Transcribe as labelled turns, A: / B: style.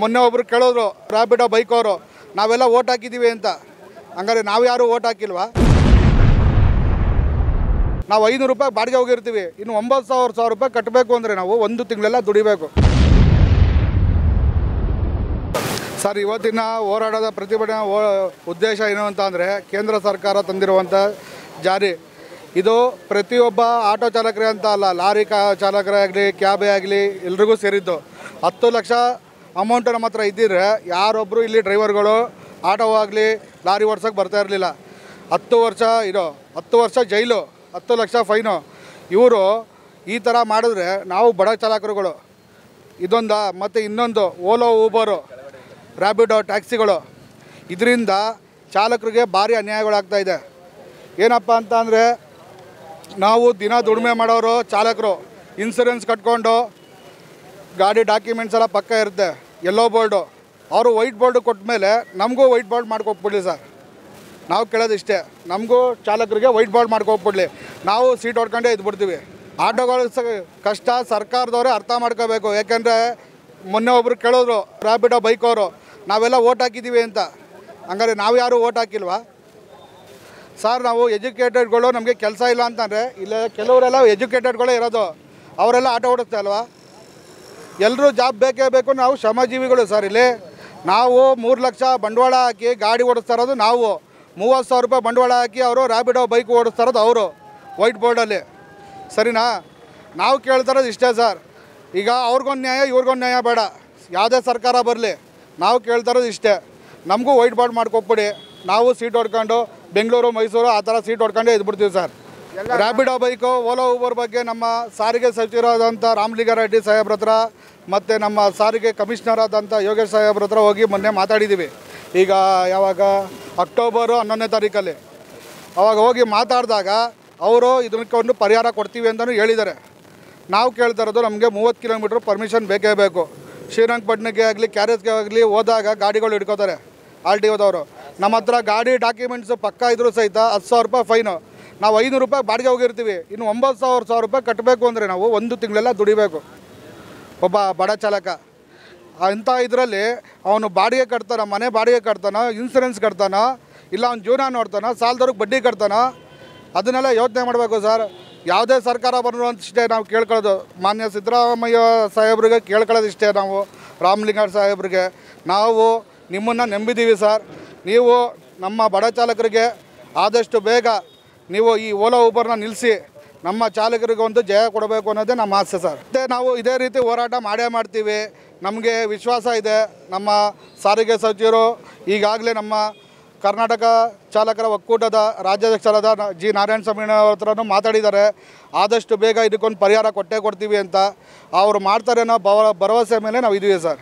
A: ಮೊನ್ನೆ ಒಬ್ರು ಕೇಳಿದ್ರು ರ್ಯಾಪಿಡೋ ಬೈಕ್ ಅವರು ನಾವೆಲ್ಲ ಓಟ್ ಹಾಕಿದ್ದೀವಿ ಅಂತ. ಹಂಗಾರೆ ನಾವು ಯಾರು ಓಟ್ ಹಾಕಿಲ್ವಾ? ನಾವು 500 ರೂಪಾಯಿ ಬಾಡಿಗೆ ಹೋಗಿರ್ತೀವಿ, ಇನ್ನು 9,000 ರೂಪಾಯಿ ಕಟ್ಟಬೇಕು ಅಂದರೆ ನಾವು ಒಂದು ತಿಂಗಳೆಲ್ಲ ದುಡಿಬೇಕು. ಸರ್, ಇವತ್ತಿನ ಹೋರಾಟದ ಪ್ರತಿಭಟನಾ ಉದ್ದೇಶ ಏನು ಅಂತ ಅಂದರೆ, ಕೇಂದ್ರ ಸರ್ಕಾರ ತಂದಿರುವಂಥ ಜಾರಿ ಇದು ಪ್ರತಿಯೊಬ್ಬ ಆಟೋ ಚಾಲಕರೇ ಅಂತ ಅಲ್ಲ, ಲಾರಿ ಚಾಲಕರೇ ಆಗಲಿ, ಕ್ಯಾಬೇ ಆಗಲಿ, ಎಲ್ರಿಗೂ ಸೇರಿದ್ದು. 10 ಲಕ್ಷ ಅಮೌಂಟು ನಮ್ಮ ಹತ್ರ ಇದ್ದಿದ್ರೆ ಯಾರೊಬ್ಬರು ಇಲ್ಲಿ ಡ್ರೈವರ್ಗಳು ಆಟೋ ಆಗಲಿ ಲಾರಿ ಓಡ್ಸೋಕ್ಕೆ ಬರ್ತಾ ಇರಲಿಲ್ಲ. 10 ವರ್ಷ ಜೈಲು, 10 ಲಕ್ಷ ಫೈನು. ಇವರು ಈ ಥರ ಮಾಡಿದ್ರೆ ನಾವು ಬಡ ಚಾಲಕರುಗಳು ಇದೊಂದು, ಮತ್ತು ಇನ್ನೊಂದು ಓಲೋ, ಊಬರು, ರ್ಯಾಪಿಡೋ, ಟ್ಯಾಕ್ಸಿಗಳು, ಇದರಿಂದ ಚಾಲಕರಿಗೆ ಭಾರಿ ಅನ್ಯಾಯಗಳಾಗ್ತಾಯಿದೆ. ಏನಪ್ಪ ಅಂತ ಅಂದರೆ, ನಾವು ದಿನ ದುಡಿಮೆ ಮಾಡೋರು ಚಾಲಕರು ಇನ್ಸೂರೆನ್ಸ್ ಕಟ್ಕೊಂಡು ಗಾಡಿ ಡಾಕ್ಯುಮೆಂಟ್ಸ್ ಎಲ್ಲ ಪಕ್ಕ ಇರುತ್ತೆ, ಯೆಲ್ಲೋ ಬೋರ್ಡು. ಅವರು ವೈಟ್ ಬೋರ್ಡು ಕೊಟ್ಟ ಮೇಲೆ ನಮಗೂ ವೈಟ್ ಬೋರ್ಡ್ ಮಾಡ್ಕೊಟ್ಬಿಡ್ಲಿ ಸರ್. ನಾವು ಕೇಳೋದಿಷ್ಟೇ, ನಮಗೂ ಚಾಲಕರಿಗೆ ವೈಟ್ ಬೋರ್ಡ್ ಮಾಡ್ಕೊಟ್ಬಿಡ್ಲಿ, ನಾವು ಸೀಟ್ ಹೊಡ್ಕೊಂಡೇ ಇದ್ಬಿಡ್ತೀವಿ. ಆಟೋಗಳ ಕಷ್ಟ ಸರ್ಕಾರದವರೇ ಅರ್ಥ ಮಾಡ್ಕೋಬೇಕು. ಯಾಕೆಂದರೆ ಮೊನ್ನೆ ಒಬ್ರು ಕೇಳಿದ್ರು ರ್ಯಾಪಿಡೋ ಬೈಕ್ ಅವರು ನಾವೆಲ್ಲ ಓಟ್ ಹಾಕಿದ್ದೀವಿ ಅಂತ. ಹಂಗಾರೆ ನಾವು ಯಾರು ಓಟ್ ಹಾಕಿಲ್ವಾ? ಸರ್, ನಾವು ಎಜುಕೇಟೆಡ್ಗಳು, ನಮಗೆ ಕೆಲಸ ಇಲ್ಲ ಅಂತಂದರೆ, ಇಲ್ಲ ಕೆಲವರೆಲ್ಲ ಎಜುಕೇಟೆಡ್ಗಳೇ ಇರೋದು, ಅವರೆಲ್ಲ ಆಟೋ ಓಡಿಸ್ತಾ ಅಲ್ವಾ? ಎಲ್ಲರೂ ಜಾಬ್ ಬೇಕೇ ಬೇಕು. ನಾವು ಶ್ರಮಜೀವಿಗಳು ಸರ್. ಇಲ್ಲಿ ನಾವು 3 ಲಕ್ಷ ಬಂಡವಾಳ ಹಾಕಿ ಗಾಡಿ ಓಡಿಸ್ತಾ ಇರೋದು ನಾವು, 30,000 ರೂಪಾಯಿ ಬಂಡವಾಳ ಹಾಕಿ ಅವರು ರ್ಯಾಪಿಡೋ ಬೈಕ್ ಓಡಿಸ್ತಾ ಇರೋದು ಅವರು ವೈಟ್ ಬೋರ್ಡಲ್ಲಿ. ಸರಿನಾ? ನಾವು ಕೇಳ್ತಾ ಇರೋದು ಇಷ್ಟೇ ಸರ್. ಈಗ ಅವ್ರಿಗೊಂದು ನ್ಯಾಯ, ಇವ್ರಿಗೊಂದು ನ್ಯಾಯ ಬೇಡ, ಯಾವುದೇ ಸರ್ಕಾರ ಬರಲಿ, ನಾವು ಕೇಳ್ತಾ ಇರೋದು ಇಷ್ಟೇ, ನಮಗೂ ವೈಟ್ ಬೋರ್ಡ್ ಮಾಡ್ಕೊಟ್ಬಿಡಿ, ನಾವು ಸೀಟ್ ಹೊಡ್ಕೊಂಡು ಬೆಂಗಳೂರು, ಮೈಸೂರು ಆ ಥರ ಸೀಟ್ ಹೊಡ್ಕೊಂಡೇ ಇದ್ಬಿಡ್ತೀವಿ sir. Rapido bike, Ola, Uber ಬಗ್ಗೆ ನಮ್ಮ ಸಾರಿಗೆ ಸಚಿವರಾದಂಥ ರಾಮಲಿಂಗಾರೆಡ್ಡಿ ಸಾಹೇಬ್ರ ಹತ್ರ ಮತ್ತು ನಮ್ಮ ಸಾರಿಗೆ ಕಮಿಷನರ್ ಆದಂಥ ಯೋಗೇಶ್ ಸಾಹೇಬ್ರ ಹತ್ರ ಹೋಗಿ ಮೊನ್ನೆ ಮಾತಾಡಿದ್ದೀವಿ. ಈಗ ಯಾವಾಗ ಅಕ್ಟೋಬರು 11ನೇ ತಾರೀಕಲ್ಲಿ ಅವಾಗ ಹೋಗಿ ಮಾತಾಡಿದಾಗ ಅವರು ಇದಕ್ಕೊಂದು ಪರಿಹಾರ ಕೊಡ್ತೀವಿ ಅಂತಲೂ ಹೇಳಿದ್ದಾರೆ. ನಾವು ಕೇಳ್ತಾ ಇರೋದು, ನಮಗೆ 30 ಕಿಲೋಮೀಟ್ರ್ ಪರ್ಮಿಷನ್ ಬೇಕೇ ಬೇಕು. ಶ್ರೀರಂಗಪಟ್ಟಣಕ್ಕೆ ಆಗಲಿ ಕ್ಯಾರೇಜ್ಗೆ ಆಗಲಿ ಹೋದಾಗ ಗಾಡಿಗಳು ಹಿಡ್ಕೋತಾರೆ RTOದವರು. ನಮ್ಮ ಹತ್ರ ಗಾಡಿ ಡಾಕ್ಯುಮೆಂಟ್ಸು ಪಕ್ಕ ಇದ್ರೂ ಸಹಿತ 10,000 ರೂಪಾಯಿ ಫೈನು. ನಾವು 500 ರೂಪಾಯಿ ಬಾಡಿಗೆ ಹೋಗಿರ್ತೀವಿ, ಇನ್ನು 9,000 ರೂಪಾಯಿ ಕಟ್ಟಬೇಕು ಅಂದರೆ ನಾವು ಒಂದು ತಿಂಗಳೆಲ್ಲ ದುಡಿಬೇಕು. ಒಬ್ಬ ಬಡ ಚಾಲಕ ಅಂಥ ಇದರಲ್ಲಿ ಅವನು ಬಾಡಿಗೆ ಕಟ್ತಾನೋ, ಮನೆ ಬಾಡಿಗೆ ಕಟ್ತಾನೋ, ಇನ್ಸೂರೆನ್ಸ್ ಕಟ್ತಾನೋ, ಇಲ್ಲ ಅವ್ನ ಜೀವನ ನೋಡ್ತಾನೋ, ಸಾಲದವ್ರಿಗೆ ಬಡ್ಡಿ ಕಟ್ತಾನೋ, ಅದನ್ನೆಲ್ಲ ಯೋಚನೆ ಮಾಡಬೇಕು ಸರ್. ಯಾವುದೇ ಸರ್ಕಾರ ಬರೋದು ಅಷ್ಟೇ ನಾವು ಕೇಳ್ಕೊಳ್ಳೋದು, ಮಾನ್ಯ ಸಿದ್ದರಾಮಯ್ಯ ಸಾಹೇಬ್ರಿಗೆ ಕೇಳ್ಕೊಳ್ಳೋದು ಇಷ್ಟೇ, ನಾವು ರಾಮಲಿಂಗಾರ್ ಸಾಹೇಬ್ರಿಗೆ, ನಾವು ನಿಮ್ಮನ್ನು ನಂಬಿದ್ದೀವಿ ಸರ್. ನೀವು ನಮ್ಮ ಬಡ ಚಾಲಕರಿಗೆ ಆದಷ್ಟು ಬೇಗ ನೀವು ಈ ಓಲಾ ಊಬರ್ನ ನಿಲ್ಲಿಸಿ ನಮ್ಮ ಚಾಲಕರಿಗೆ ಒಂದು ಜಯ ಕೊಡಬೇಕು ಅನ್ನೋದೇ ನಮ್ಮ ಆಸೆ ಸರ್. ಮತ್ತು ನಾವು ಇದೇ ರೀತಿ ಹೋರಾಟ ಮಾಡೇ ಮಾಡ್ತೀವಿ. ನಮಗೆ ವಿಶ್ವಾಸ ಇದೆ, ನಮ್ಮ ಸಾರಿಗೆ ಸಚಿವರು ಈಗಾಗಲೇ ನಮ್ಮ ಕರ್ನಾಟಕ ಚಾಲಕರ ಒಕ್ಕೂಟದ ರಾಜ್ಯಾಧ್ಯಕ್ಷರಾದ ಜಿ ನಾರಾಯಣಸ್ವಾಮಿ ಅವ್ರ ಹತ್ರನೂ ಮಾತಾಡಿದ್ದಾರೆ. ಆದಷ್ಟು ಬೇಗ ಇದಕ್ಕೊಂದು ಪರಿಹಾರ ಕೊಟ್ಟೇ ಕೊಡ್ತೀವಿ ಅಂತ ಅವರು ಮಾಡ್ತಾರೆ ಅನ್ನೋ ಭರವಸೆ ಮೇಲೆ ನಾವು ಇದ್ದೀವಿ ಸರ್.